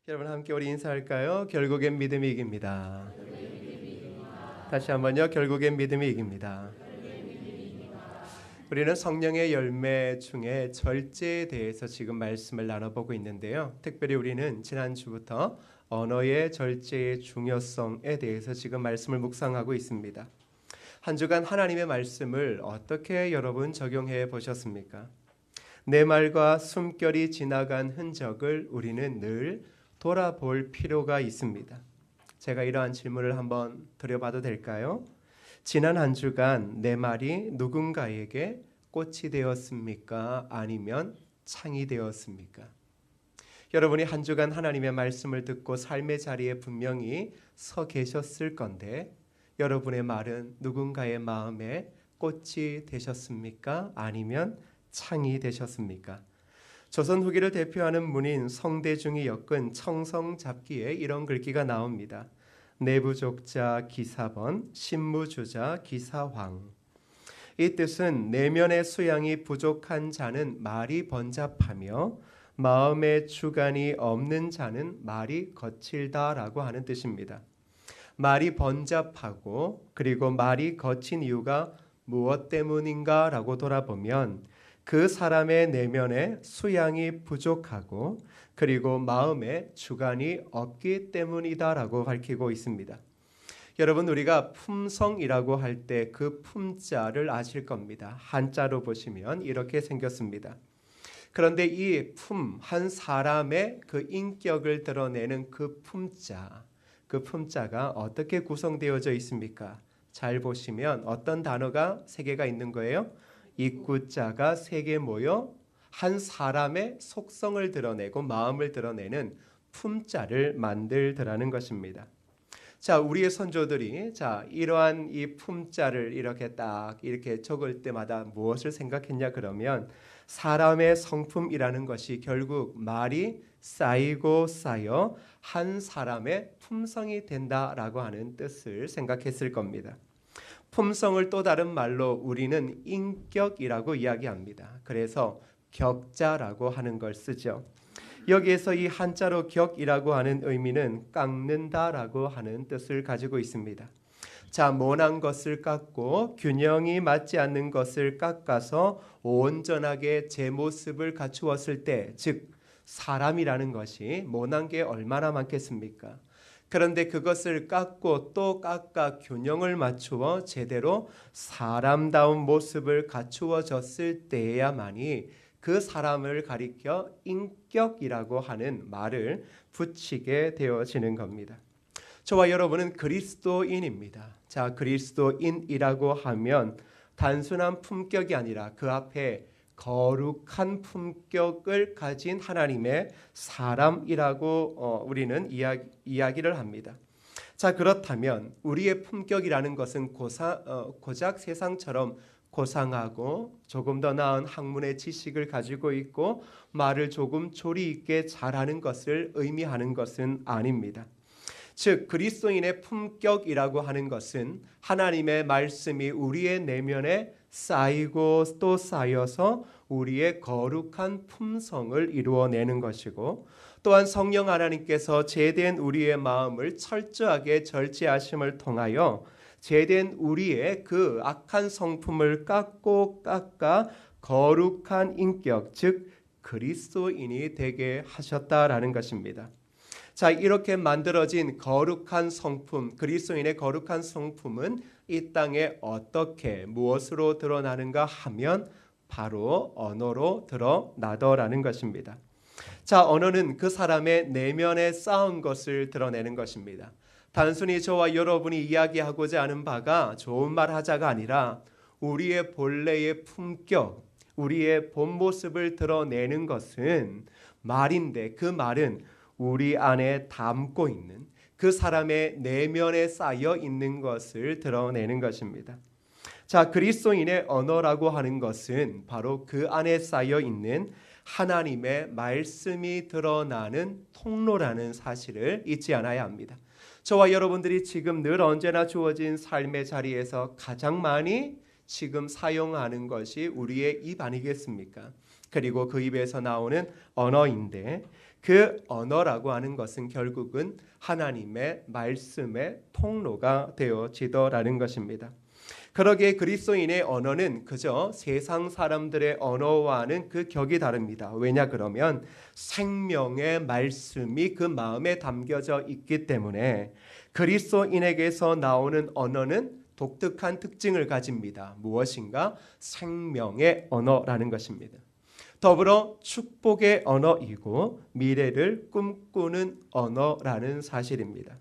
여러분 함께 우리 인사할까요? 결국엔 믿음이 이깁니다. 다시 한번요. 결국엔 믿음이 이깁니다. 우리는 성령의 열매 중에 절제에 대해서 지금 말씀을 나눠보고 있는데요. 특별히 우리는 지난주부터 언어의 절제의 중요성에 대해서 지금 말씀을 묵상하고 있습니다. 한 주간 하나님의 말씀을 어떻게 여러분 적용해 보셨습니까? 내 말과 숨결이 지나간 흔적을 우리는 늘 돌아볼 필요가 있습니다. 제가 이러한 질문을 한번 드려봐도 될까요? 지난 한 주간 내 말이 누군가에게 꽃이 되었습니까? 아니면 창이 되었습니까? 여러분이 한 주간 하나님의 말씀을 듣고 삶의 자리에 분명히 서 계셨을 건데 여러분의 말은 누군가의 마음에 꽃이 되셨습니까? 아니면 창이 되셨습니까? 조선 후기를 대표하는 문인 성대중이 엮은 청성잡기에 이런 글귀가 나옵니다. 내부족자 기사번, 신무주자 기사황. 이 뜻은 내면의 수양이 부족한 자는 말이 번잡하며 마음의 주관이 없는 자는 말이 거칠다라고 하는 뜻입니다. 말이 번잡하고 그리고 말이 거친 이유가 무엇 때문인가라고 돌아보면 그 사람의 내면에 수양이 부족하고 그리고 마음에 주관이 없기 때문이다라고 밝히고 있습니다. 여러분 우리가 품성이라고 할 때 그 품자를 아실 겁니다. 한자로 보시면 이렇게 생겼습니다. 그런데 이 품, 한 사람의 그 인격을 드러내는 그 품자가 어떻게 구성되어져 있습니까? 잘 보시면 어떤 단어가 세 개가 있는 거예요? 입구자가 세 개 모여 한 사람의 속성을 드러내고 마음을 드러내는 품자를 만들더라는 것입니다. 자, 우리의 선조들이 이러한 이 품자를 이렇게 적을 때마다 무엇을 생각했냐 그러면 사람의 성품이라는 것이 결국 말이 쌓이고 쌓여 한 사람의 품성이 된다라고 하는 뜻을 생각했을 겁니다. 품성을 또 다른 말로 우리는 인격이라고 이야기합니다. 그래서 격자라고 하는 걸 쓰죠. 여기에서 이 한자로 격이라고 하는 의미는 깎는다라고 하는 뜻을 가지고 있습니다. 모난 것을 깎고 균형이 맞지 않는 것을 깎아서 온전하게 제 모습을 갖추었을 때, 즉 사람이라는 것이 모난 게 얼마나 많겠습니까? 그런데 그것을 깎고 또 깎아 균형을 맞추어 제대로 사람다운 모습을 갖추어졌을 때야만이 그 사람을 가리켜 인격이라고 하는 말을 붙이게 되어지는 겁니다. 저와 여러분은 그리스도인입니다. 그리스도인이라고 하면 단순한 품격이 아니라 그 앞에 거룩한 품격을 가진 하나님의 사람이라고 우리는 이야기를 합니다. 그렇다면 우리의 품격이라는 것은 고작 세상처럼 고상하고 조금 더 나은 학문의 지식을 가지고 있고 말을 조금 조리 있게 잘하는 것을 의미하는 것은 아닙니다. 즉 그리스도인의 품격이라고 하는 것은 하나님의 말씀이 우리의 내면에 쌓이고 또 쌓여서 우리의 거룩한 품성을 이루어내는 것이고 또한 성령 하나님께서 제된 우리의 마음을 철저하게 절제하심을 통하여 제된 우리의 그 악한 성품을 깎고 깎아 거룩한 인격 즉 그리스도인이 되게 하셨다라는 것입니다. 이렇게 만들어진 거룩한 성품, 그리스도인의 거룩한 성품은 이 땅에 어떻게 무엇으로 드러나는가 하면 바로 언어로 드러나더라는 것입니다. 언어는 그 사람의 내면에 쌓은 것을 드러내는 것입니다. 단순히 저와 여러분이 이야기하고자 하는 바가 좋은 말 하자가 아니라 우리의 본래의 품격, 우리의 본 모습을 드러내는 것은 말인데 그 말은 우리 안에 담고 있는 그 사람의 내면에 쌓여 있는 것을 드러내는 것입니다. 그리스도인의 언어라고 하는 것은 바로 그 안에 쌓여 있는 하나님의 말씀이 드러나는 통로라는 사실을 잊지 않아야 합니다. 저와 여러분들이 지금 늘 언제나 주어진 삶의 자리에서 가장 많이 지금 사용하는 것이 우리의 입 아니겠습니까? 그리고 그 입에서 나오는 언어인데 그 언어라고 하는 것은 결국은 하나님의 말씀의 통로가 되어지더라는 것입니다. 그러기에 그리스도인의 언어는 그저 세상 사람들의 언어와는 그 격이 다릅니다. 왜냐 그러면 생명의 말씀이 그 마음에 담겨져 있기 때문에 그리스도인에게서 나오는 언어는 독특한 특징을 가집니다. 무엇인가? 생명의 언어라는 것입니다. 더불어 축복의 언어이고 미래를 꿈꾸는 언어라는 사실입니다.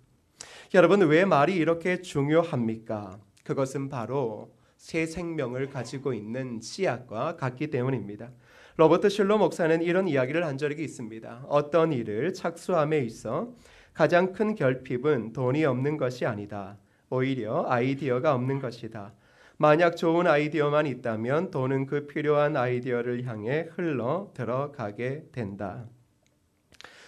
여러분, 왜 말이 이렇게 중요합니까? 그것은 바로 새 생명을 가지고 있는 씨앗과 같기 때문입니다. 로버트 슐러 목사는 이런 이야기를 한 적이 있습니다. 어떤 일을 착수함에 있어 가장 큰 결핍은 돈이 없는 것이 아니다. 오히려 아이디어가 없는 것이다. 만약 좋은 아이디어만 있다면 돈은 그 필요한 아이디어를 향해 흘러 들어가게 된다.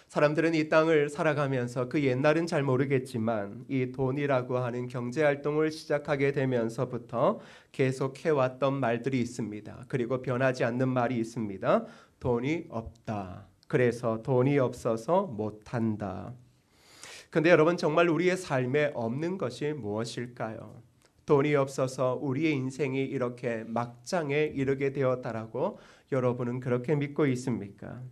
사람들은 이 땅을 살아가면서 그 옛날은 잘 모르겠지만 이 돈이라고 하는 경제활동을 시작하게 되면서부터 계속 해왔던 말들이 있습니다. 그리고 변하지 않는 말이 있습니다. 돈이 없다. 그래서 돈이 없어서 못한다. 근데 여러분, 정말 우리의 삶에 없는 것이 무엇일까요? 돈이 없어서 우리의 인생이 이렇게 막장에 이르게 되었다라고 여러분은 그렇게 믿고 있습니까?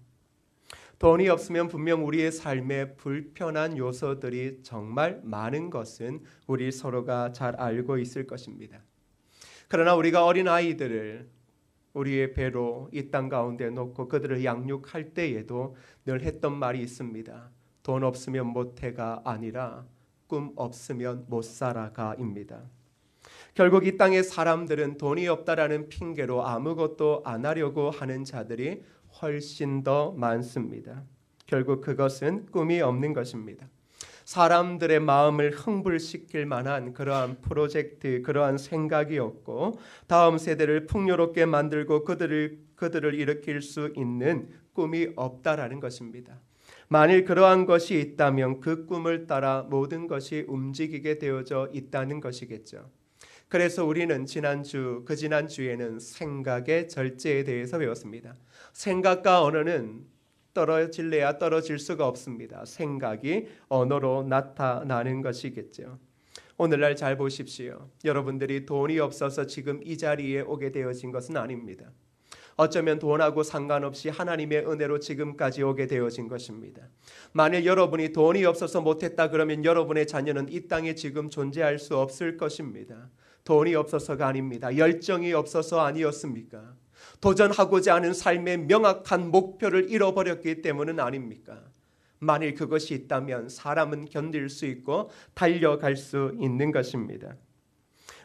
돈이 없으면 분명 우리의 삶에 불편한 요소들이 정말 많은 것은 우리 서로가 잘 알고 있을 것입니다. 그러나 우리가 어린 아이들을 우리의 배로 이 땅 가운데 놓고 그들을 양육할 때에도 늘 했던 말이 있습니다. 돈 없으면 못해가 아니라 꿈 없으면 못 살아가입니다. 결국 이 땅의 사람들은 돈이 없다라는 핑계로 아무것도 안 하려고 하는 자들이 훨씬 더 많습니다. 결국 그것은 꿈이 없는 것입니다. 사람들의 마음을 흥분시킬 만한 그러한 프로젝트, 그러한 생각이 없고 다음 세대를 풍요롭게 만들고 그들을 일으킬 수 있는 꿈이 없다라는 것입니다. 만일 그러한 것이 있다면 그 꿈을 따라 모든 것이 움직이게 되어져 있다는 것이겠죠. 그래서 우리는 그 지난주에는 생각의 절제에 대해서 배웠습니다. 생각과 언어는 떨어질래야 떨어질 수가 없습니다. 생각이 언어로 나타나는 것이겠죠. 오늘날 잘 보십시오. 여러분들이 돈이 없어서 지금 이 자리에 오게 되어진 것은 아닙니다. 어쩌면 돈하고 상관없이 하나님의 은혜로 지금까지 오게 되어진 것입니다. 만일 여러분이 돈이 없어서 못했다 그러면 여러분의 자녀는 이 땅에 지금 존재할 수 없을 것입니다. 돈이 없어서가 아닙니다. 열정이 없어서 아니었습니까? 도전하고자 하는 삶의 명확한 목표를 잃어버렸기 때문은 아닙니까? 만일 그것이 있다면 사람은 견딜 수 있고 달려갈 수 있는 것입니다.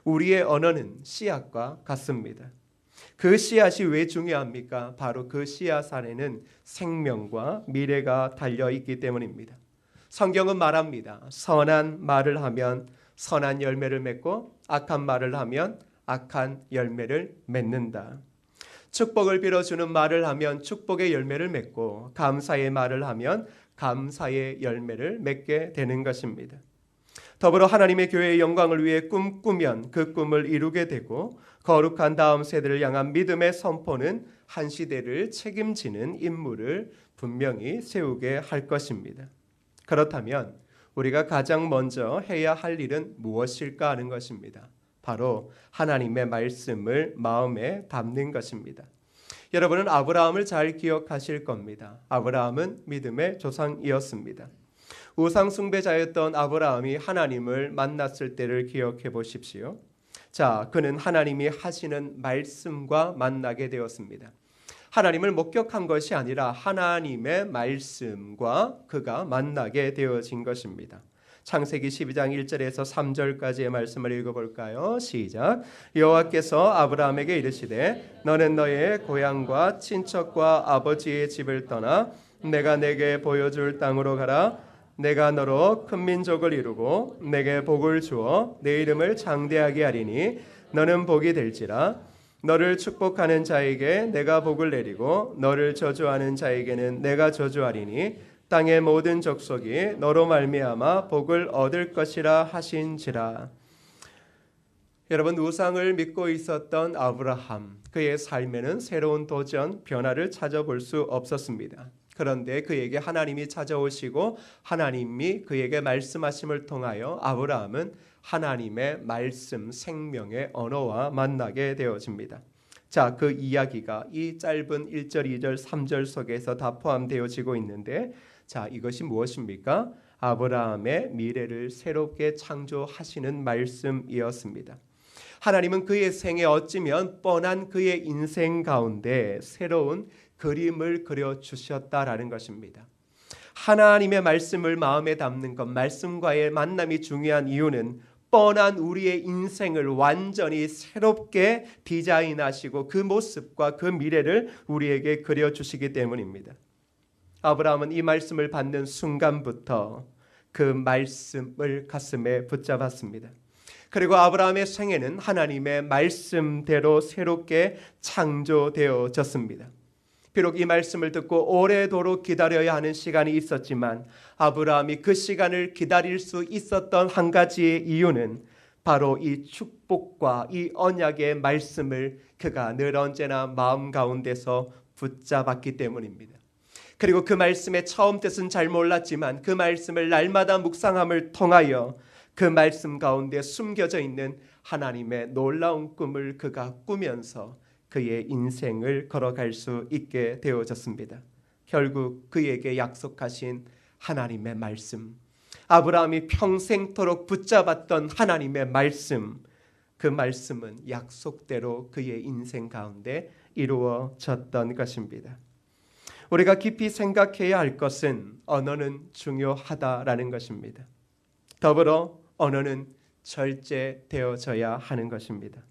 우리의 언어는 씨앗과 같습니다. 그 씨앗이 왜 중요합니까? 바로 그 씨앗 안에는 생명과 미래가 달려있기 때문입니다. 성경은 말합니다. 선한 말을 하면 선한 열매를 맺고 악한 말을 하면 악한 열매를 맺는다. 축복을 빌어주는 말을 하면 축복의 열매를 맺고 감사의 말을 하면 감사의 열매를 맺게 되는 것입니다. 더불어 하나님의 교회의 영광을 위해 꿈꾸면 그 꿈을 이루게 되고 거룩한 다음 세대를 향한 믿음의 선포는 한 시대를 책임지는 임무를 분명히 세우게 할 것입니다. 그렇다면 우리가 가장 먼저 해야 할 일은 무엇일까 하는 것입니다. 바로 하나님의 말씀을 마음에 담는 것입니다. 여러분은 아브라함을 잘 기억하실 겁니다. 아브라함은 믿음의 조상이었습니다. 우상 숭배자였던 아브라함이 하나님을 만났을 때를 기억해 보십시오. 자, 그는 하나님이 하시는 말씀과 만나게 되었습니다. 하나님을 목격한 것이 아니라 하나님의 말씀과 그가 만나게 되어진 것입니다. 창세기 12장 1절에서 3절까지의 말씀을 읽어볼까요? 시작. 여호와께서 아브라함에게 이르시되 너는 너의 고향과 친척과 아버지의 집을 떠나 내가 내게 보여줄 땅으로 가라. 내가 너로 큰 민족을 이루고 내게 복을 주어 내 이름을 장대하게 하리니 너는 복이 될지라. 너를 축복하는 자에게 내가 복을 내리고 너를 저주하는 자에게는 내가 저주하리니 땅의 모든 족속이 너로 말미암아 복을 얻을 것이라 하신지라. 여러분, 우상을 믿고 있었던 아브라함, 그의 삶에는 새로운 도전, 변화를 찾아볼 수 없었습니다. 그런데 그에게 하나님이 찾아오시고 하나님이 그에게 말씀하심을 통하여 아브라함은 하나님의 말씀, 생명의 언어와 만나게 되어집니다. 자, 그 이야기가 이 짧은 1절, 2절, 3절 속에서 다 포함되어지고 있는데, 자, 이것이 무엇입니까? 아브라함의 미래를 새롭게 창조하시는 말씀이었습니다. 하나님은 그의 생에 어찌면 뻔한 그의 인생 가운데 새로운 그림을 그려주셨다라는 것입니다. 하나님의 말씀을 마음에 담는 것, 말씀과의 만남이 중요한 이유는 뻔한 우리의 인생을 완전히 새롭게 디자인하시고 그 모습과 그 미래를 우리에게 그려주시기 때문입니다. 아브라함은 이 말씀을 받는 순간부터 그 말씀을 가슴에 붙잡았습니다. 그리고 아브라함의 생애는 하나님의 말씀대로 새롭게 창조되어졌습니다. 비록 이 말씀을 듣고 오래도록 기다려야 하는 시간이 있었지만 아브라함이 그 시간을 기다릴 수 있었던 한 가지의 이유는 바로 이 축복과 이 언약의 말씀을 그가 늘 언제나 마음 가운데서 붙잡았기 때문입니다. 그리고 그 말씀의 처음 뜻은 잘 몰랐지만 그 말씀을 날마다 묵상함을 통하여 그 말씀 가운데 숨겨져 있는 하나님의 놀라운 꿈을 그가 꾸면서 그의 인생을 걸어갈 수 있게 되어졌습니다. 결국 그에게 약속하신 하나님의 말씀, 아브라함이 평생토록 붙잡았던 하나님의 말씀, 그 말씀은 약속대로 그의 인생 가운데 이루어졌던 것입니다. 우리가 깊이 생각해야 할 것은 언어는 중요하다라는 것입니다. 더불어 언어는 절제되어져야 하는 것입니다.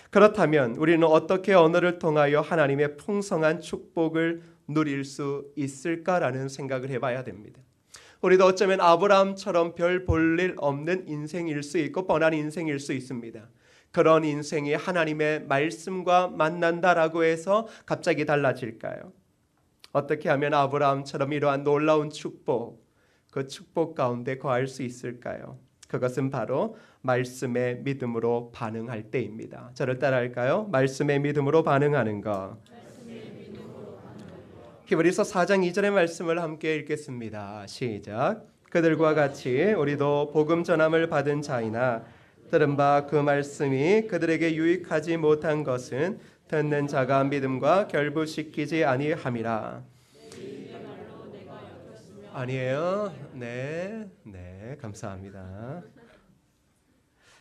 그렇다면 우리는 어떻게 언어를 통하여 하나님의 풍성한 축복을 누릴 수 있을까라는 생각을 해봐야 됩니다. 우리도 어쩌면 아브라함처럼 별 볼 일 없는 인생일 수 있고 뻔한 인생일 수 있습니다. 그런 인생이 하나님의 말씀과 만난다라고 해서 갑자기 달라질까요? 어떻게 하면 아브라함처럼 이러한 놀라운 축복, 그 축복 가운데 거할 수 있을까요? 그것은 바로 말씀의 믿음으로 반응할 때입니다. 저를 따라할까요? 말씀의 믿음으로 반응하는 것. 히브리서 4장 2절의 말씀을 함께 읽겠습니다. 시작. 그들과 같이 우리도 복음 전함을 받은 자이나 들은 바 그 말씀이 그들에게 유익하지 못한 것은 듣는 자가 믿음과 결부시키지 아니함이라. 아니에요? 네, 감사합니다.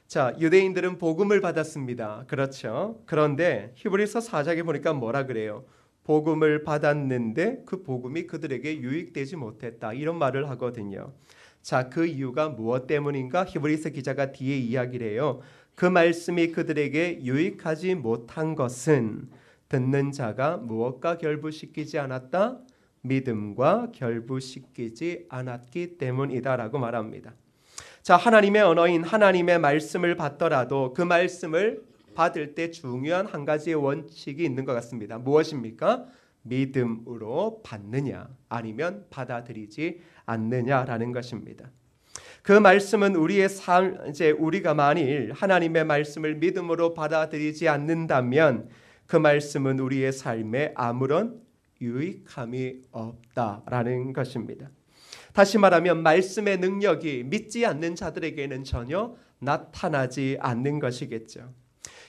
자, 유대인들은 복음을 받았습니다. 그렇죠? 그런데 히브리서 4장에 보니까 뭐라 그래요? 복음을 받았는데 그 복음이 그들에게 유익되지 못했다. 이런 말을 하거든요. 자, 그 이유가 무엇 때문인가? 히브리서 기자가 뒤에 이야기를 해요. 그 말씀이 그들에게 유익하지 못한 것은 듣는 자가 무엇과 결부시키지 않았다? 믿음과 결부시키지 않았기 때문이다라고 말합니다. 자, 하나님의 언어인 하나님의 말씀을 받더라도 그 말씀을 받을 때 중요한 한 가지의 원칙이 있는 것 같습니다. 무엇입니까? 믿음으로 받느냐 아니면 받아들이지 않느냐라는 것입니다. 그 말씀은 우리의 삶, 이제 우리가 만일 하나님의 말씀을 믿음으로 받아들이지 않는다면 그 말씀은 우리의 삶에 아무런 유익함이 없다라는 것입니다. 다시 말하면 말씀의 능력이 믿지 않는 자들에게는 전혀 나타나지 않는 것이겠죠.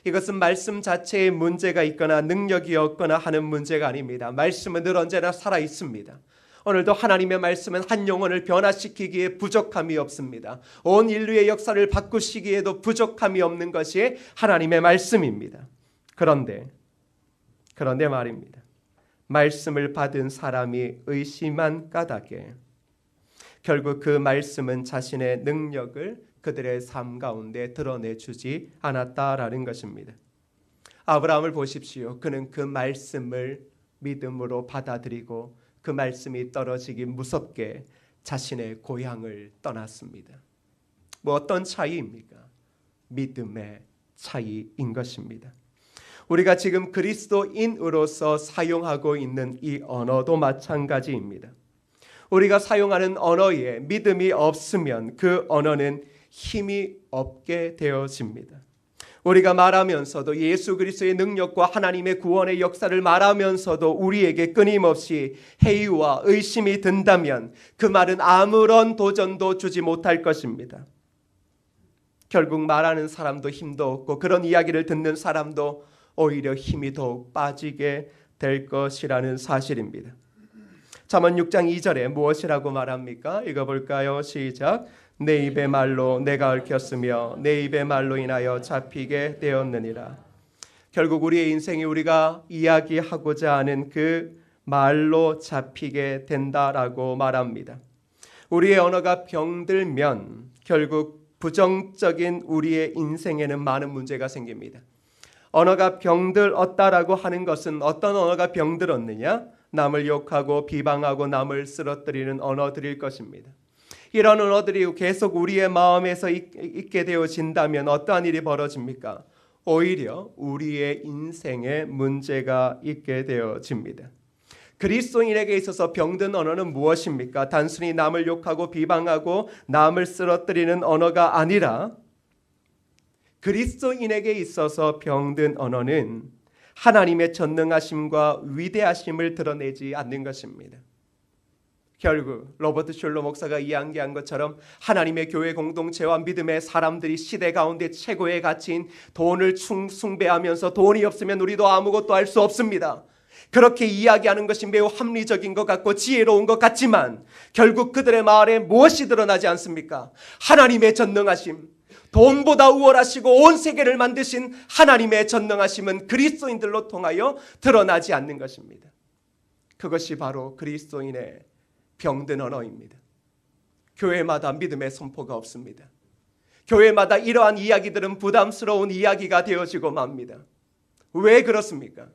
이것은 말씀 자체에 문제가 있거나 능력이 없거나 하는 문제가 아닙니다. 말씀은 늘 언제나 살아 있습니다. 오늘도 하나님의 말씀은 한 영혼을 변화시키기에 부족함이 없습니다. 온 인류의 역사를 바꾸시기에도 부족함이 없는 것이 하나님의 말씀입니다. 그런데 말입니다. 말씀을 받은 사람이 의심한 까닭에 결국 그 말씀은 자신의 능력을 그들의 삶 가운데 드러내주지 않았다라는 것입니다. 아브라함을 보십시오. 그는 그 말씀을 믿음으로 받아들이고 그 말씀이 떨어지기 무섭게 자신의 고향을 떠났습니다. 뭐 어떤 차이입니까? 믿음의 차이인 것입니다. 우리가 지금 그리스도인으로서 사용하고 있는 이 언어도 마찬가지입니다. 우리가 사용하는 언어에 믿음이 없으면 그 언어는 힘이 없게 되어집니다. 우리가 말하면서도 예수 그리스도의 능력과 하나님의 구원의 역사를 말하면서도 우리에게 끊임없이 회의와 의심이 든다면 그 말은 아무런 도전도 주지 못할 것입니다. 결국 말하는 사람도 힘도 없고 그런 이야기를 듣는 사람도 오히려 힘이 더욱 빠지게 될 것이라는 사실입니다. 잠언 6장 2절에 무엇이라고 말합니까? 읽어볼까요? 시작. 내 입의 말로 내가 얽혔으며 내 입의 말로 인하여 잡히게 되었느니라. 결국 우리의 인생이 우리가 이야기하고자 하는 그 말로 잡히게 된다라고 말합니다. 우리의 언어가 병들면 결국 부정적인 우리의 인생에는 많은 문제가 생깁니다. 언어가 병들었다라고 하는 것은 어떤 언어가 병들었느냐? 남을 욕하고 비방하고 남을 쓰러뜨리는 언어들일 것입니다. 이런 언어들이 계속 우리의 마음에서 있게 되어진다면 어떠한 일이 벌어집니까? 오히려 우리의 인생에 문제가 있게 되어집니다. 그리스도인에게 있어서 병든 언어는 무엇입니까? 단순히 남을 욕하고 비방하고 남을 쓰러뜨리는 언어가 아니라 그리스도인에게 있어서 병든 언어는 하나님의 전능하심과 위대하심을 드러내지 않는 것입니다. 결국 로버트 슐러 목사가 이야기한 것처럼 하나님의 교회 공동체와 믿음의 사람들이 시대 가운데 최고의 가치인 돈을 숭배하면서 돈이 없으면 우리도 아무것도 할 수 없습니다. 그렇게 이야기하는 것이 매우 합리적인 것 같고 지혜로운 것 같지만 결국 그들의 말에 무엇이 드러나지 않습니까? 하나님의 전능하심, 돈보다 우월하시고 온 세계를 만드신 하나님의 전능하심은 그리스도인들로 통하여 드러나지 않는 것입니다. 그것이 바로 그리스도인의 병든 언어입니다. 교회마다 믿음의 선포가 없습니다. 교회마다 이러한 이야기들은 부담스러운 이야기가 되어지고 맙니다. 왜 그렇습니까?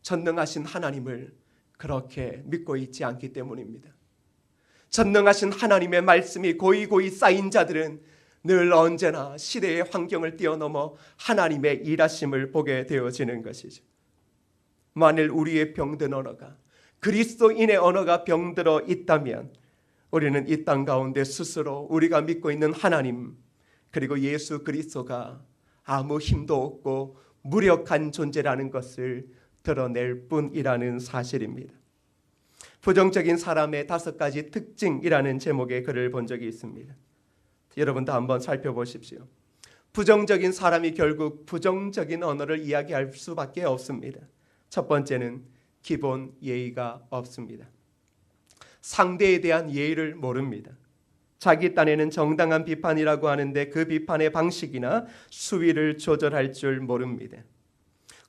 전능하신 하나님을 그렇게 믿고 있지 않기 때문입니다. 전능하신 하나님의 말씀이 고이고이 쌓인 자들은 늘 언제나 시대의 환경을 뛰어넘어 하나님의 일하심을 보게 되어지는 것이죠. 만일 우리의 병든 언어가 그리스도인의 언어가 병들어 있다면 우리는 이 땅 가운데 스스로 우리가 믿고 있는 하나님 그리고 예수 그리스도가 아무 힘도 없고 무력한 존재라는 것을 드러낼 뿐이라는 사실입니다. 부정적인 사람의 5가지 특징이라는 제목의 글을 본 적이 있습니다. 여러분도 한번 살펴보십시오. 부정적인 사람이 결국 부정적인 언어를 이야기할 수밖에 없습니다. 첫 번째는 기본 예의가 없습니다. 상대에 대한 예의를 모릅니다. 자기 딴에는 정당한 비판이라고 하는데 그 비판의 방식이나 수위를 조절할 줄 모릅니다.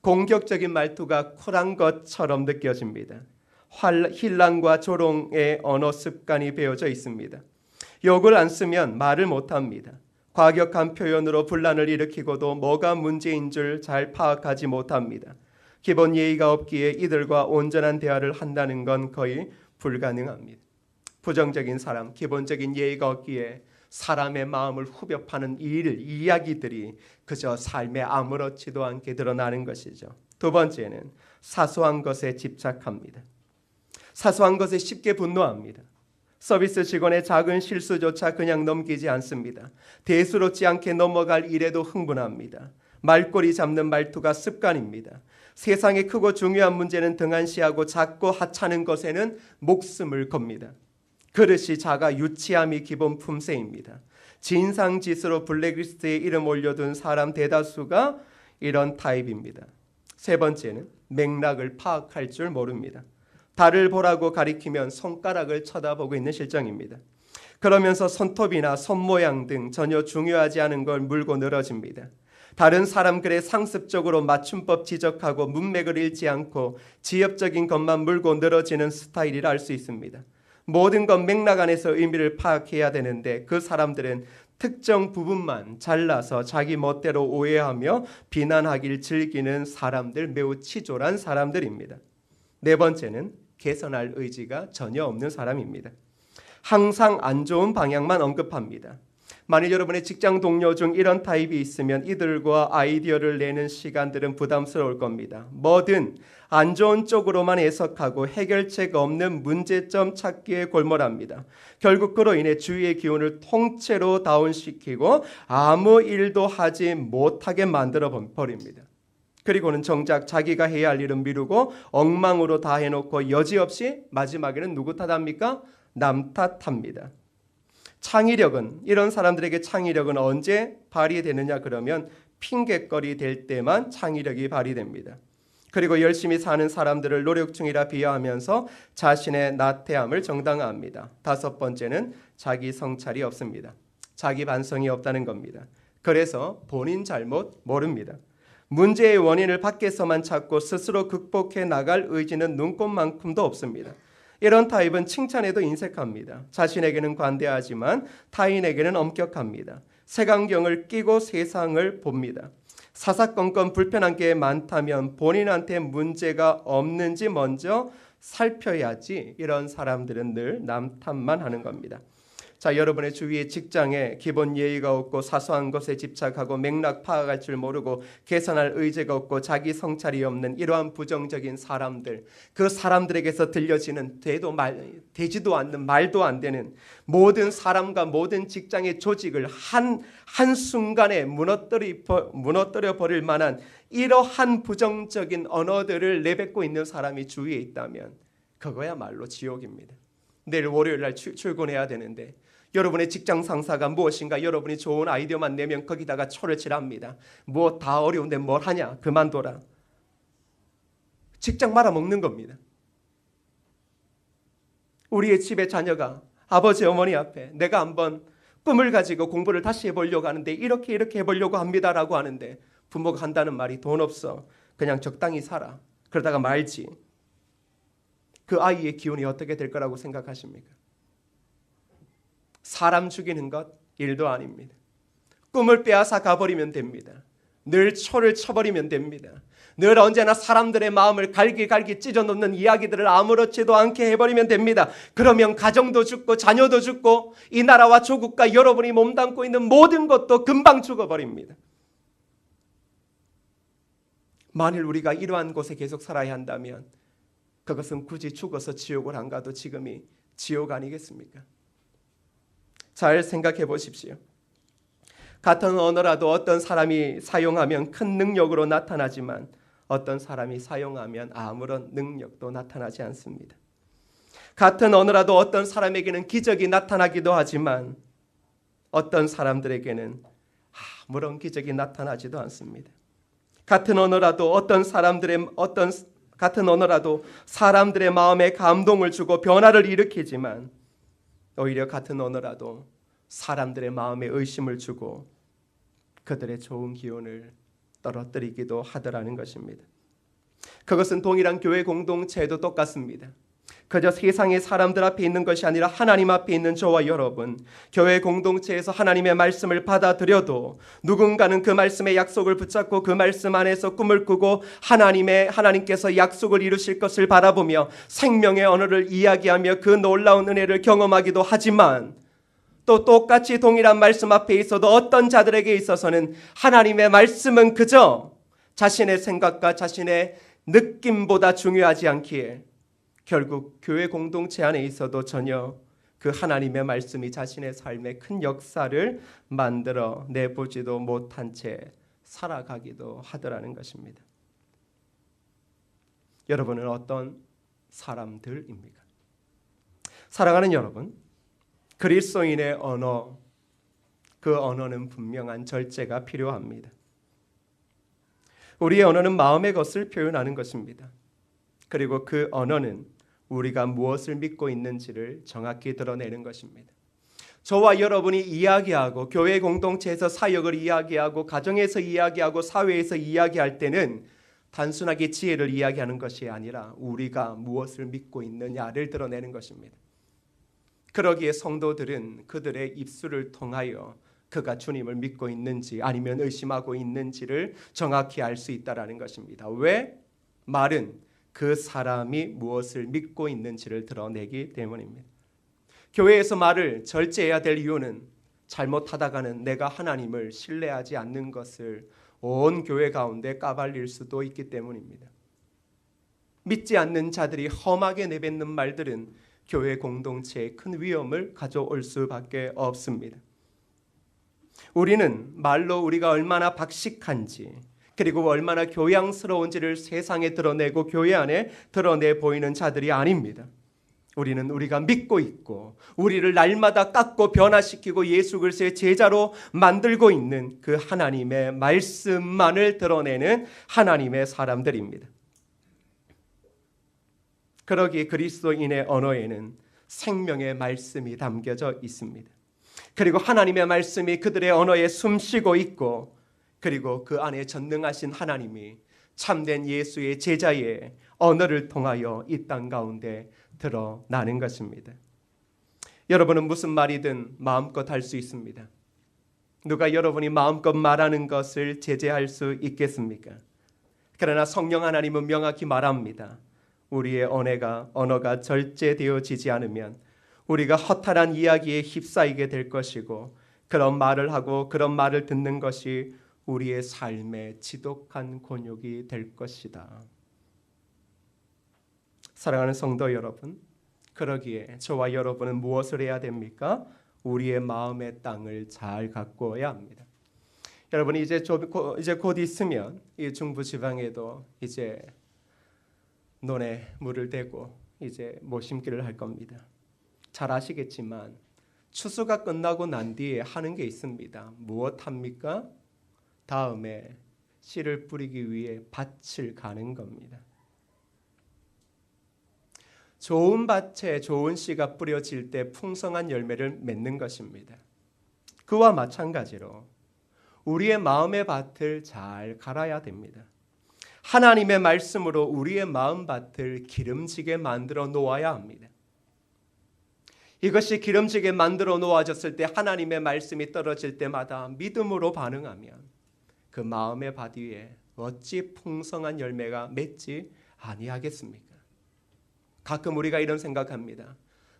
공격적인 말투가 쿨한 것처럼 느껴집니다. 힐난과 조롱의 언어 습관이 배어져 있습니다. 욕을 안 쓰면 말을 못합니다. 과격한 표현으로 분란을 일으키고도 뭐가 문제인 줄 잘 파악하지 못합니다. 기본 예의가 없기에 이들과 온전한 대화를 한다는 건 거의 불가능합니다. 부정적인 사람, 기본적인 예의가 없기에 사람의 마음을 후벼 파는 이야기들이 그저 삶에 아무렇지도 않게 드러나는 것이죠. 두 번째는 사소한 것에 집착합니다. 사소한 것에 쉽게 분노합니다. 서비스 직원의 작은 실수조차 그냥 넘기지 않습니다. 대수롭지 않게 넘어갈 일에도 흥분합니다. 말꼬리 잡는 말투가 습관입니다. 세상의 크고 중요한 문제는 등한시하고 작고 하찮은 것에는 목숨을 겁니다. 그릇이 작아 유치함이 기본 품새입니다. 진상짓으로 블랙리스트에 이름 올려둔 사람 대다수가 이런 타입입니다. 세 번째는 맥락을 파악할 줄 모릅니다. 달을 보라고 가리키면 손가락을 쳐다보고 있는 실정입니다. 그러면서 손톱이나 손모양 등 전혀 중요하지 않은 걸 물고 늘어집니다. 다른 사람 글에 상습적으로 맞춤법 지적하고 문맥을 읽지 않고 지엽적인 것만 물고 늘어지는 스타일이라 할 수 있습니다. 모든 것 맥락 안에서 의미를 파악해야 되는데 그 사람들은 특정 부분만 잘라서 자기 멋대로 오해하며 비난하길 즐기는 사람들, 매우 치졸한 사람들입니다. 네 번째는 개선할 의지가 전혀 없는 사람입니다. 항상 안 좋은 방향만 언급합니다. 만일 여러분의 직장 동료 중 이런 타입이 있으면 이들과 아이디어를 내는 시간들은 부담스러울 겁니다. 뭐든 안 좋은 쪽으로만 해석하고 해결책 없는 문제점 찾기에 골몰합니다. 결국 그로 인해 주위의 기운을 통째로 다운시키고 아무 일도 하지 못하게 만들어 버립니다. 그리고는 정작 자기가 해야 할 일은 미루고 엉망으로 다 해놓고 여지없이 마지막에는 누구 탓합니까? 남 탓합니다. 창의력은, 이런 사람들에게 창의력은 언제 발휘되느냐 그러면 핑계거리 될 때만 창의력이 발휘됩니다. 그리고 열심히 사는 사람들을 노력 중이라 비하하면서 자신의 나태함을 정당화합니다. 다섯 번째는 자기 성찰이 없습니다. 자기 반성이 없다는 겁니다. 그래서 본인 잘못 모릅니다. 문제의 원인을 밖에서만 찾고 스스로 극복해 나갈 의지는 눈꼽만큼도 없습니다. 이런 타입은 칭찬에도 인색합니다. 자신에게는 관대하지만 타인에게는 엄격합니다. 색안경을 끼고 세상을 봅니다. 사사건건 불편한 게 많다면 본인한테 문제가 없는지 먼저 살펴야지. 이런 사람들은 늘 남 탓만 하는 겁니다. 자, 여러분의 주위의 직장에 기본 예의가 없고 사소한 것에 집착하고 맥락 파악할 줄 모르고 개선할 의지가 없고 자기 성찰이 없는 이러한 부정적인 사람들, 그 사람들에게서 들려지는 되지도 않는 말도 안 되는 모든 사람과 모든 직장의 조직을 한순간에 무너뜨려 버릴 만한 이러한 부정적인 언어들을 내뱉고 있는 사람이 주위에 있다면 그거야말로 지옥입니다. 내일 월요일 날 출근해야 되는데 여러분의 직장 상사가 무엇인가 여러분이 좋은 아이디어만 내면 거기다가 초를 칠합니다. 뭐 다 어려운데 뭘 하냐, 그만둬라. 직장 말아먹는 겁니다. 우리의 집의 자녀가 아버지 어머니 앞에 내가 한번 꿈을 가지고 공부를 다시 해보려고 하는데 이렇게 해보려고 합니다라고 하는데 부모가 한다는 말이 돈 없어, 그냥 적당히 살아, 그러다가 말지. 그 아이의 기운이 어떻게 될 거라고 생각하십니까? 사람 죽이는 것 일도 아닙니다. 꿈을 빼앗아 가버리면 됩니다. 늘 초를 쳐버리면 됩니다. 늘 언제나 사람들의 마음을 갈기갈기 찢어놓는 이야기들을 아무렇지도 않게 해버리면 됩니다. 그러면 가정도 죽고 자녀도 죽고 이 나라와 조국과 여러분이 몸담고 있는 모든 것도 금방 죽어버립니다. 만일 우리가 이러한 곳에 계속 살아야 한다면 그것은 굳이 죽어서 지옥을 안 가도 지금이 지옥 아니겠습니까? 잘 생각해 보십시오. 같은 언어라도 어떤 사람이 사용하면 큰 능력으로 나타나지만 어떤 사람이 사용하면 아무런 능력도 나타나지 않습니다. 같은 언어라도 어떤 사람에게는 기적이 나타나기도 하지만 어떤 사람들에게는 아무런 기적이 나타나지도 않습니다. 같은 언어라도 사람들의 마음에 감동을 주고 변화를 일으키지만 오히려 같은 언어라도 사람들의 마음에 의심을 주고 그들의 좋은 기운을 떨어뜨리기도 하더라는 것입니다. 그것은 동일한 교회 공동체에도 똑같습니다. 그저 세상의 사람들 앞에 있는 것이 아니라 하나님 앞에 있는 저와 여러분, 교회 공동체에서 하나님의 말씀을 받아들여도 누군가는 그 말씀의 약속을 붙잡고 그 말씀 안에서 꿈을 꾸고 하나님께서 약속을 이루실 것을 바라보며 생명의 언어를 이야기하며 그 놀라운 은혜를 경험하기도 하지만 또 똑같이 동일한 말씀 앞에 있어도 어떤 자들에게 있어서는 하나님의 말씀은 그저 자신의 생각과 자신의 느낌보다 중요하지 않기에 결국 교회 공동체 안에 있어도 전혀 그 하나님의 말씀이 자신의 삶에 큰 역사를 만들어 내보지도 못한 채 살아가기도 하더라는 것입니다. 여러분은 어떤 사람들입니까? 사랑하는 여러분, 그리스도인의 언어, 그 언어는 분명한 절제가 필요합니다. 우리의 언어는 마음의 것을 표현하는 것입니다. 그리고 그 언어는 우리가 무엇을 믿고 있는지를 정확히 드러내는 것입니다. 저와 여러분이 이야기하고 교회 공동체에서 사역을 이야기하고 가정에서 이야기하고 사회에서 이야기할 때는 단순하게 지혜를 이야기하는 것이 아니라 우리가 무엇을 믿고 있느냐를 드러내는 것입니다. 그러기에 성도들은 그들의 입술을 통하여 그가 주님을 믿고 있는지 아니면 의심하고 있는지를 정확히 알 수 있다는 것입니다. 왜? 말은 그 사람이 무엇을 믿고 있는지를 드러내기 때문입니다. 교회에서 말을 절제해야 될 이유는 잘못하다가는 내가 하나님을 신뢰하지 않는 것을 온 교회 가운데 까발릴 수도 있기 때문입니다. 믿지 않는 자들이 험하게 내뱉는 말들은 교회 공동체에 큰 위험을 가져올 수밖에 없습니다. 우리는 말로 우리가 얼마나 박식한지 그리고 얼마나 교양스러운지를 세상에 드러내고 교회 안에 드러내 보이는 자들이 아닙니다. 우리는 우리가 믿고 있고 우리를 날마다 깎고 변화시키고 예수 그리스도의 제자로 만들고 있는 그 하나님의 말씀만을 드러내는 하나님의 사람들입니다. 그러기에 그리스도인의 언어에는 생명의 말씀이 담겨져 있습니다. 그리고 하나님의 말씀이 그들의 언어에 숨쉬고 있고 그리고 그 안에 전능하신 하나님이 참된 예수의 제자의 언어를 통하여 이 땅 가운데 드러나는 것입니다. 여러분은 무슨 말이든 마음껏 할 수 있습니다. 누가 여러분이 마음껏 말하는 것을 제재할 수 있겠습니까? 그러나 성령 하나님은 명확히 말합니다. 우리의 언어가 절제되어지지 않으면 우리가 허탈한 이야기에 휩싸이게 될 것이고 그런 말을 하고 그런 말을 듣는 것이 우리의 삶의 지독한 곤욕이 될 것이다. 사랑하는 성도 여러분, 그러기에 저와 여러분은 무엇을 해야 됩니까? 우리의 마음의 땅을 잘 가꾸어야 합니다. 여러분이 이제 곧 있으면 이 중부 지방에도 이제 논에 물을 대고 이제 모심기를 할 겁니다. 잘 아시겠지만 추수가 끝나고 난 뒤에 하는 게 있습니다. 무엇 합니까? 다음에 씨를 뿌리기 위해 밭을 가는 겁니다. 좋은 밭에 좋은 씨가 뿌려질 때 풍성한 열매를 맺는 것입니다. 그와 마찬가지로 우리의 마음의 밭을 잘 갈아야 됩니다. 하나님의 말씀으로 우리의 마음밭을 기름지게 만들어 놓아야 합니다. 이것이 기름지게 만들어 놓아졌을 때 하나님의 말씀이 떨어질 때마다 믿음으로 반응하면 그 마음의 밭 위에 어찌 풍성한 열매가 맺지 아니하겠습니까? 가끔 우리가 이런 생각합니다.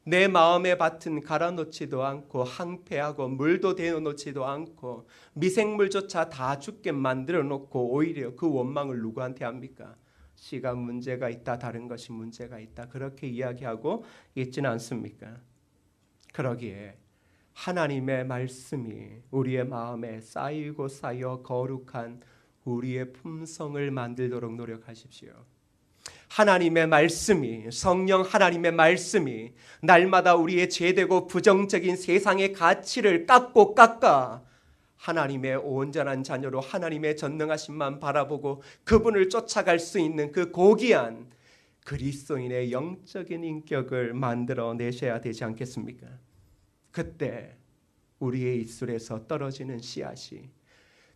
내 마음의 밭은 갈아놓지도 않고 항폐하고 물도 대어놓지도 않고 미생물조차 다 죽게 만들어 놓고 오히려 그 원망을 누구한테 합니까? 씨가 문제가 있다, 다른 것이 문제가 있다, 그렇게 이야기하고 있지는 않습니까? 그러기에 하나님의 말씀이 우리의 마음에 쌓이고 쌓여 거룩한 우리의 품성을 만들도록 노력하십시오. 하나님의 말씀이, 성령 하나님의 말씀이 날마다 우리의 죄되고 부정적인 세상의 가치를 깎고 깎아 하나님의 온전한 자녀로 하나님의 전능하심만 바라보고 그분을 쫓아갈 수 있는 그 고귀한 그리스도인의 영적인 인격을 만들어 내셔야 되지 않겠습니까? 그때 우리의 입술에서 떨어지는 씨앗이,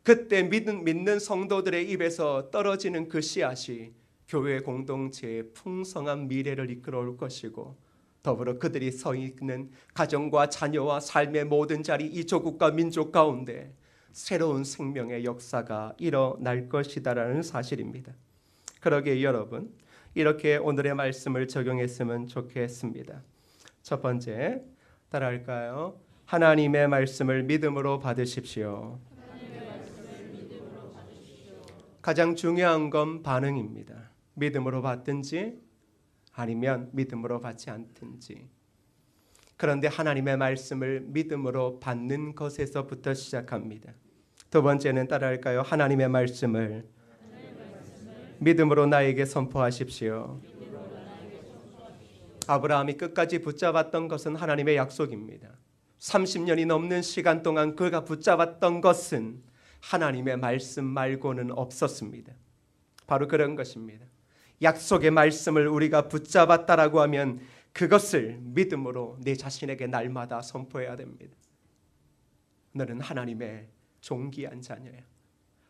그때 믿는 성도들의 입에서 떨어지는 그 씨앗이 교회 공동체의 풍성한 미래를 이끌어올 것이고 더불어 그들이 서 있는 가정과 자녀와 삶의 모든 자리 이 조국과 민족 가운데 새로운 생명의 역사가 일어날 것이다라는 사실입니다. 그러기에 여러분, 이렇게 오늘의 말씀을 적용했으면 좋겠습니다. 첫 번째, 따라할까요? 하나님의 말씀을 믿음으로 받으십시오. 가장 중요한 건 반응입니다. 믿음으로 받든지 아니면 믿음으로 받지 않든지. 그런데 하나님의 말씀을 믿음으로 받는 것에서부터 시작합니다. 두 번째는 따라할까요? 하나님의 말씀을 믿음으로 나에게 선포하십시오. 아브라함이 끝까지 붙잡았던 것은 하나님의 약속입니다. 30년이 넘는 시간 동안 그가 붙잡았던 것은 하나님의 말씀 말고는 없었습니다. 바로 그런 것입니다. 약속의 말씀을 우리가 붙잡았다라고 하면 그것을 믿음으로 내 자신에게 날마다 선포해야 됩니다. 너는 하나님의 존귀한 자녀야.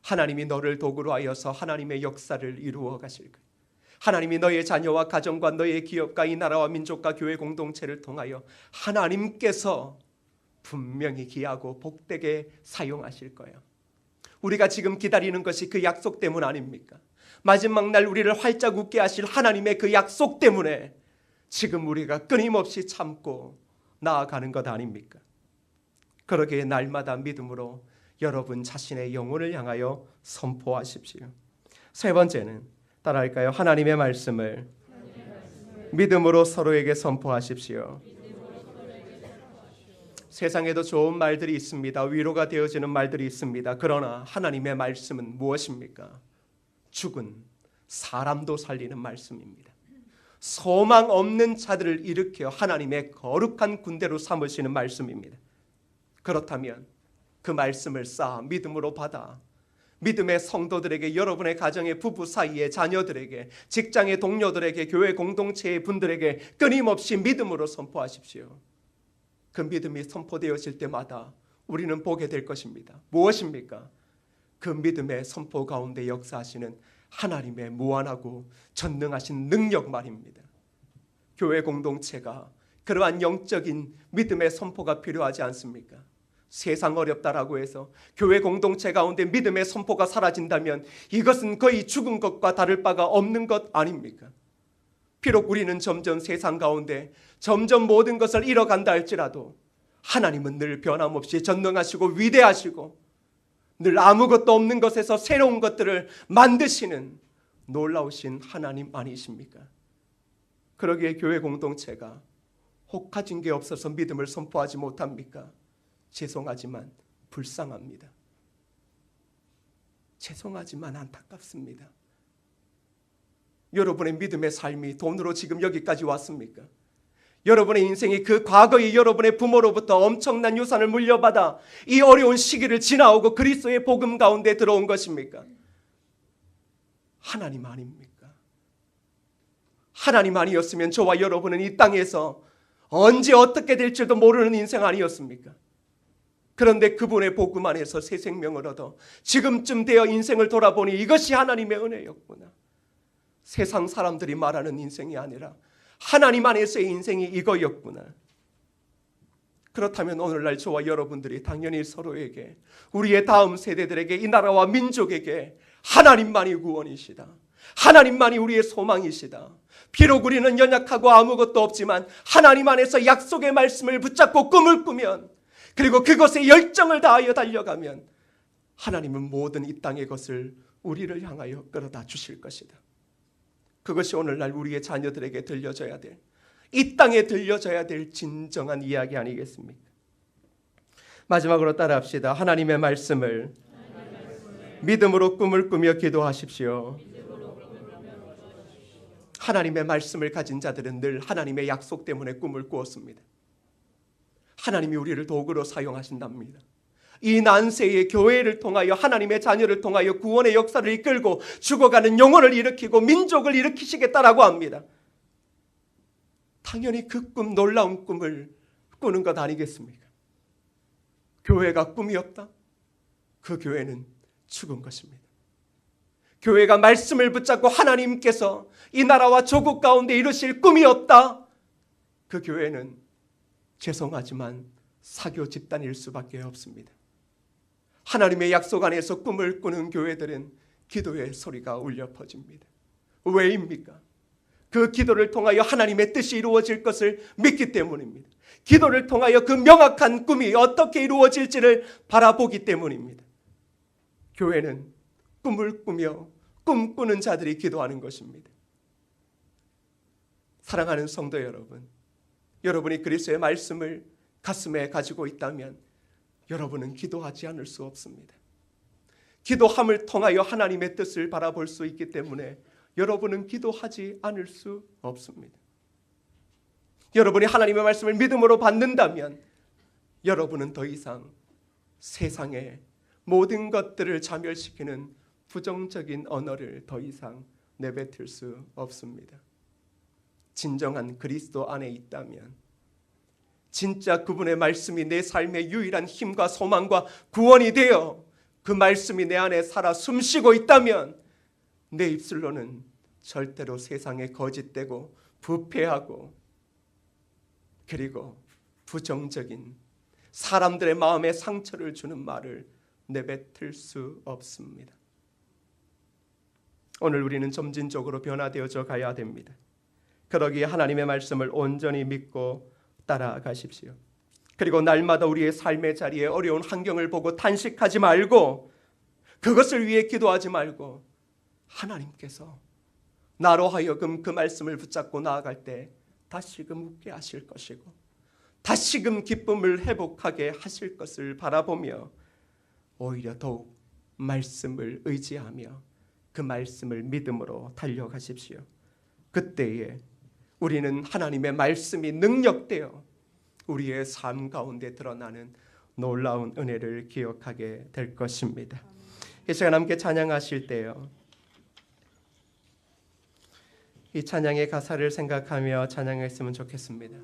하나님이 너를 도구로 하여서 하나님의 역사를 이루어 가실 거야. 하나님이 너의 자녀와 가정과 너의 기업과 이 나라와 민족과 교회 공동체를 통하여 하나님께서 분명히 귀하고 복되게 사용하실 거예요. 우리가 지금 기다리는 것이 그 약속 때문 아닙니까? 마지막 날 우리를 활짝 웃게 하실 하나님의 그 약속 때문에 지금 우리가 끊임없이 참고 나아가는 것 아닙니까? 그러기에 날마다 믿음으로 여러분 자신의 영혼을 향하여 선포하십시오. 세 번째는 따라할까요? 하나님의 말씀을 믿음으로 서로에게 선포하십시오. 세상에도 좋은 말들이 있습니다. 위로가 되어지는 말들이 있습니다. 그러나 하나님의 말씀은 무엇입니까? 죽은 사람도 살리는 말씀입니다. 소망 없는 자들을 일으켜 하나님의 거룩한 군대로 삼으시는 말씀입니다. 그렇다면 그 말씀을 쌓아 믿음으로 받아 믿음의 성도들에게, 여러분의 가정의 부부 사이의 자녀들에게, 직장의 동료들에게, 교회 공동체의 분들에게 끊임없이 믿음으로 선포하십시오. 그 믿음이 선포되어질 때마다 우리는 보게 될 것입니다. 무엇입니까? 그 믿음의 선포 가운데 역사하시는 하나님의 무한하고 전능하신 능력 말입니다. 교회 공동체가 그러한 영적인 믿음의 선포가 필요하지 않습니까? 세상 어렵다라고 해서 교회 공동체 가운데 믿음의 선포가 사라진다면 이것은 거의 죽은 것과 다를 바가 없는 것 아닙니까? 비록 우리는 점점 세상 가운데 점점 모든 것을 잃어간다 할지라도 하나님은 늘 변함없이 전능하시고 위대하시고 늘 아무것도 없는 것에서 새로운 것들을 만드시는 놀라우신 하나님 아니십니까? 그러기에 교회 공동체가 혹하진 게 없어서 믿음을 선포하지 못합니까? 죄송하지만 불쌍합니다. 죄송하지만 안타깝습니다. 여러분의 믿음의 삶이 돈으로 지금 여기까지 왔습니까? 여러분의 인생이 그 과거의 여러분의 부모로부터 엄청난 유산을 물려받아 이 어려운 시기를 지나오고 그리스도의 복음 가운데 들어온 것입니까? 하나님 아닙니까? 하나님 아니었으면 저와 여러분은 이 땅에서 언제 어떻게 될지도 모르는 인생 아니었습니까? 그런데 그분의 복음 안에서 새 생명을 얻어 지금쯤 되어 인생을 돌아보니 이것이 하나님의 은혜였구나. 세상 사람들이 말하는 인생이 아니라 하나님 안에서의 인생이 이거였구나. 그렇다면 오늘날 저와 여러분들이 당연히 서로에게, 우리의 다음 세대들에게, 이 나라와 민족에게 하나님만이 구원이시다, 하나님만이 우리의 소망이시다, 비록 우리는 연약하고 아무것도 없지만 하나님 안에서 약속의 말씀을 붙잡고 꿈을 꾸면, 그리고 그것에 열정을 다하여 달려가면 하나님은 모든 이 땅의 것을 우리를 향하여 끌어다 주실 것이다. 그것이 오늘날 우리의 자녀들에게 들려져야 될, 이 땅에 들려져야 될 진정한 이야기 아니겠습니까? 마지막으로 따라합시다. 하나님의 말씀을 믿음으로 꿈을 꾸며 기도하십시오. 하나님의 말씀을 가진 자들은 늘 하나님의 약속 때문에 꿈을 꾸었습니다. 하나님이 우리를 도구로 사용하신답니다. 이 난세의 교회를 통하여, 하나님의 자녀를 통하여 구원의 역사를 이끌고 죽어가는 영혼을 일으키고 민족을 일으키시겠다라고 합니다. 당연히 그 꿈, 놀라운 꿈을 꾸는 것 아니겠습니까? 교회가 꿈이었다? 그 교회는 죽은 것입니다. 교회가 말씀을 붙잡고 하나님께서 이 나라와 조국 가운데 이루실 꿈이었다? 그 교회는 죄송하지만 사교 집단일 수밖에 없습니다. 하나님의 약속 안에서 꿈을 꾸는 교회들은 기도의 소리가 울려 퍼집니다. 왜입니까? 그 기도를 통하여 하나님의 뜻이 이루어질 것을 믿기 때문입니다. 기도를 통하여 그 명확한 꿈이 어떻게 이루어질지를 바라보기 때문입니다. 교회는 꿈을 꾸며 꿈꾸는 자들이 기도하는 것입니다. 사랑하는 성도 여러분, 여러분이 그리스도의 말씀을 가슴에 가지고 있다면 여러분은 기도하지 않을 수 없습니다. 기도함을 통하여 하나님의 뜻을 바라볼 수 있기 때문에 여러분은 기도하지 않을 수 없습니다. 여러분이 하나님의 말씀을 믿음으로 받는다면 여러분은 더 이상 세상의 모든 것들을 자멸시키는 부정적인 언어를 더 이상 내뱉을 수 없습니다. 진정한 그리스도 안에 있다면, 진짜 그분의 말씀이 내 삶의 유일한 힘과 소망과 구원이 되어 그 말씀이 내 안에 살아 숨쉬고 있다면 내 입술로는 절대로 세상에 거짓되고 부패하고 그리고 부정적인 사람들의 마음에 상처를 주는 말을 내뱉을 수 없습니다. 오늘 우리는 점진적으로 변화되어져 가야 됩니다. 그러기에 하나님의 말씀을 온전히 믿고 따라가십시오. 그리고 날마다 우리의 삶의 자리에 어려운 환경을 보고 탄식하지 말고, 그것을 위해 기도하지 말고, 하나님께서 나로 하여금 그 말씀을 붙잡고 나아갈 때 다시금 웃게 하실 것이고 다시금 기쁨을 회복하게 하실 것을 바라보며 오히려 더욱 말씀을 의지하며 그 말씀을 믿음으로 달려가십시오. 그때에 우리는 하나님의 말씀이 능력되어 우리의 삶 가운데 드러나는 놀라운 은혜를 기억하게 될 것입니다. 이 시간 함께 찬양하실 때요, 이 찬양의 가사를 생각하며 찬양했으면 좋겠습니다.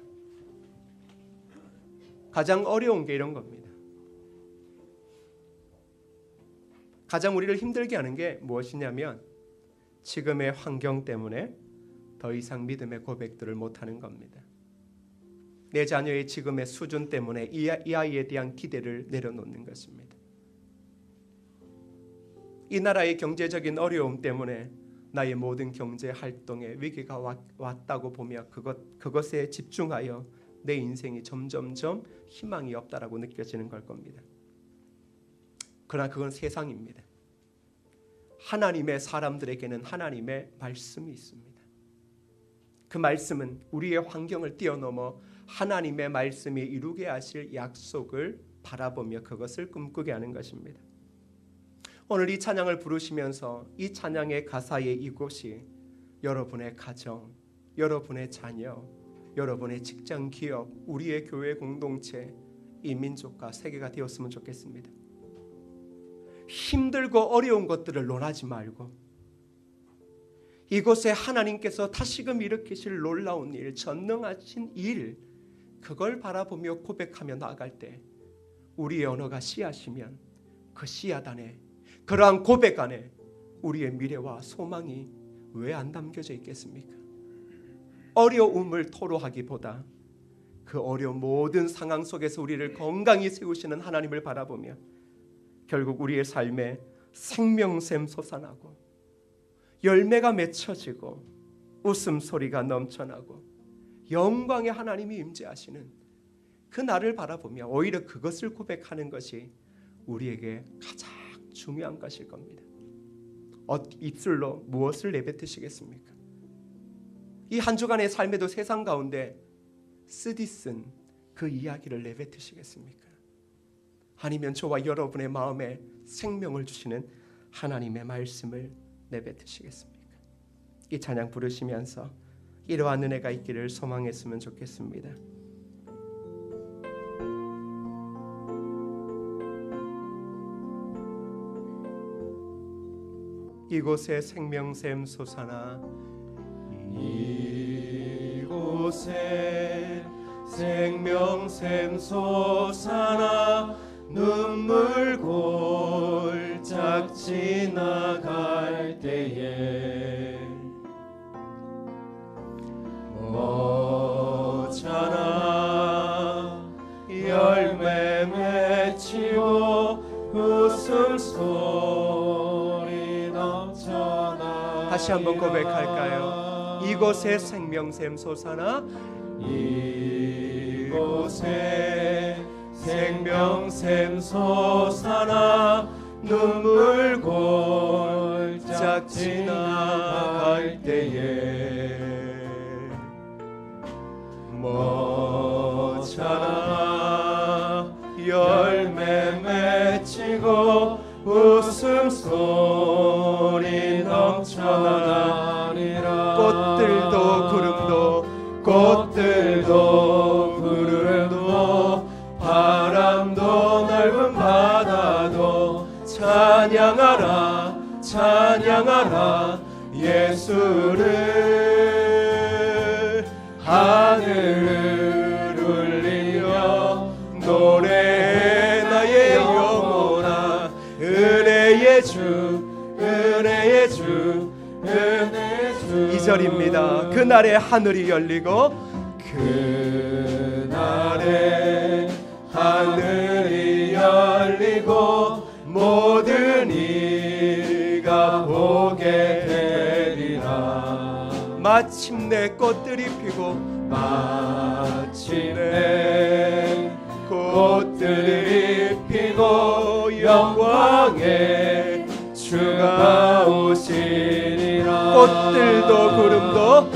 가장 어려운 게 이런 겁니다. 가장 우리를 힘들게 하는 게 무엇이냐면 지금의 환경 때문에 더 이상 믿음의 고백들을 못하는 겁니다. 내 자녀의 지금의 수준 때문에 이 아이에 대한 기대를 내려놓는 것입니다. 이 나라의 경제적인 어려움 때문에 나의 모든 경제 활동에 위기가 왔다고 보며 그것에 집중하여 내 인생이 점점점 희망이 없다라고 느껴지는 걸 겁니다. 그러나 그건 세상입니다. 하나님의 사람들에게는 하나님의 말씀이 있습니다. 그 말씀은 우리의 환경을 뛰어넘어 하나님의 말씀이 이루게 하실 약속을 바라보며 그것을 꿈꾸게 하는 것입니다. 오늘 이 찬양을 부르시면서 이 찬양의 가사의 이곳이 여러분의 가정, 여러분의 자녀, 여러분의 직장, 기업, 우리의 교회 공동체, 이 민족과 세계가 되었으면 좋겠습니다. 힘들고 어려운 것들을 논하지 말고 이곳에 하나님께서 다시금 일으키실 놀라운 일, 전능하신 일, 그걸 바라보며 고백하며 나아갈 때 우리의 언어가 씨앗이면 그 씨앗 안에, 그러한 고백 안에 우리의 미래와 소망이 왜 안 담겨져 있겠습니까? 어려움을 토로하기보다 그 어려운 모든 상황 속에서 우리를 건강히 세우시는 하나님을 바라보며 결국 우리의 삶에 생명샘 솟아나고 열매가 맺혀지고 웃음소리가 넘쳐나고 영광의 하나님이 임재하시는 그 날을 바라보며 오히려 그것을 고백하는 것이 우리에게 가장 중요한 것일 겁니다. 입술로 무엇을 내뱉으시겠습니까? 이 한 주간의 삶에도 세상 가운데 쓰디쓴 그 이야기를 내뱉으시겠습니까? 아니면 저와 여러분의 마음에 생명을 주시는 하나님의 말씀을 내뱉으시겠습니까? 이 찬양 부르시면서 이러한 은혜가 있기를 소망했으면 좋겠습니다. 이곳에 생명샘 솟아나, 이곳에 생명샘 솟아나 눈물 골짝 지나갈 때에 모자라 열매 맺히고 웃음소리 넘쳐나. 다시 한번 고백할까요? 이곳에 생명샘 솟아나, 이곳에 생명샘 솟아나 눈물 골짝 지나갈 때에 모자라 열매 맺히고 웃음소리 넘쳐나리라. 꽃들도 구름도 바람도 넓은 바다도 찬양하라 예수를. 하늘을 울리며 노래해 나의 영혼아, 은혜의 주 2절입니다. 그날에 하늘이 열리고, 그날에 하늘이 열리고 모든 이가 보게 되리라. 마침내 꽃들이 피고, 마침내 꽃들이 피고 영광에 주가 오시리라. 꽃들도 구름도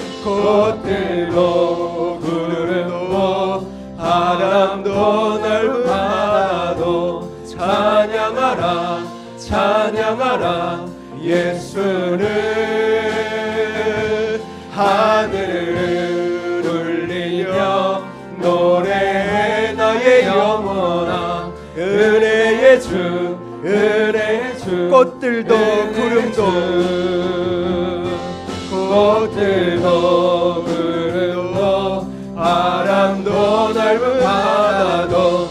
바람도 넓은 바다도 찬양하라 예수를. 하늘을 울리며 노래해 나의 영혼아 은혜의 주 꽃들도 구름도 바람도 넓은 바다도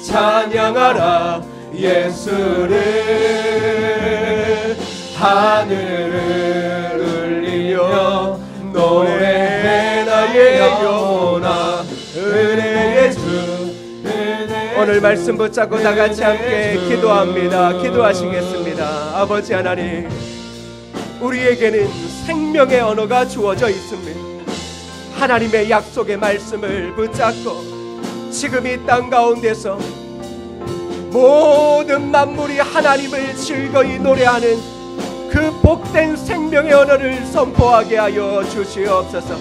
찬양하라 예수를. 하늘을 울리며 노래해 나의 영혼아 은혜의 주. 오늘 말씀 붙잡고 다 같이 함께 기도합니다. 기도하시겠습니다. 아버지 하나님, 우리에게는 생명의 언어가 주어져 있습니다. 하나님의 약속의 말씀을 붙잡고 지금 이 땅 가운데서 모든 만물이 하나님을 즐거이 노래하는 그 복된 생명의 언어를 선포하게 하여 주시옵소서.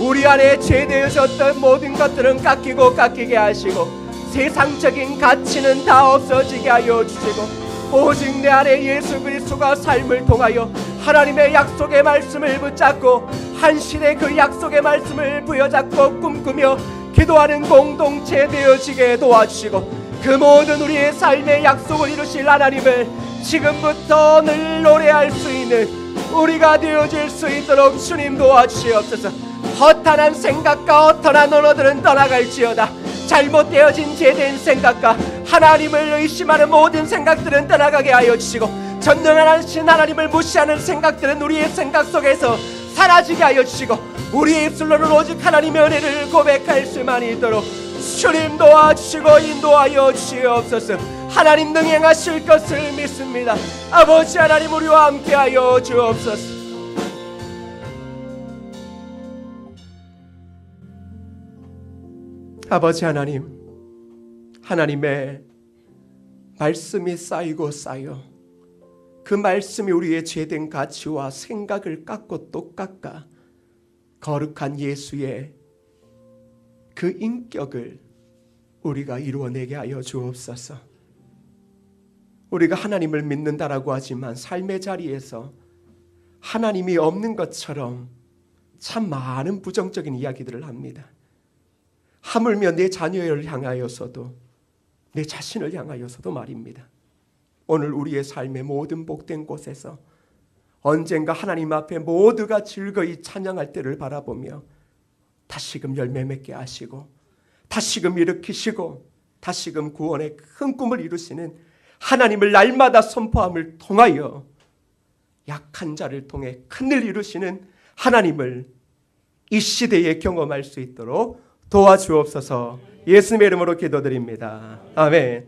우리 안에 죄되어졌던 모든 것들은 깎이게 하시고 세상적인 가치는 다 없어지게 하여 주시고 오직 내 안에 예수 그리스도가 삶을 통하여 하나님의 약속의 말씀을 붙잡고 한실에 그 약속의 말씀을 부여잡고 꿈꾸며 기도하는 공동체 되어지게 도와주시고 그 모든 우리의 삶의 약속을 이루실 하나님을 지금부터 늘 노래할 수 있는 우리가 되어질 수 있도록 주님 도와주시옵소서. 허탄한 생각과 허탄한 언어들은 떠나갈지어다. 잘못되어진 죄된 생각과 하나님을 의심하는 모든 생각들은 떠나가게 하여 주시고 전능하신 하나님을 무시하는 생각들은 우리의 생각 속에서 사라지게 하여 주시고 우리의 입술로는 오직 하나님의 은혜를 고백할 수만 있도록 주님 도와주시고 인도하여 주시옵소서. 하나님 능행하실 것을 믿습니다. 아버지 하나님, 우리와 함께하여 주옵소서. 아버지 하나님, 하나님의 말씀이 쌓이고 쌓여 그 말씀이 우리의 죄된 가치와 생각을 깎고 또 깎아 거룩한 예수의 그 인격을 우리가 이루어내게 하여 주옵소서. 우리가 하나님을 믿는다라고 하지만 삶의 자리에서 하나님이 없는 것처럼 참 많은 부정적인 이야기들을 합니다. 하물며 내 자녀를 향하여서도 내 자신을 향하여서도 말입니다. 오늘 우리의 삶의 모든 복된 곳에서 언젠가 하나님 앞에 모두가 즐거이 찬양할 때를 바라보며 다시금 열매 맺게 하시고 다시금 일으키시고 다시금 구원의 큰 꿈을 이루시는 하나님을 날마다 선포함을 통하여 약한 자를 통해 큰일 이루시는 하나님을 이 시대에 경험할 수 있도록 도와주옵소서. 예수님의 이름으로 기도드립니다. 아멘.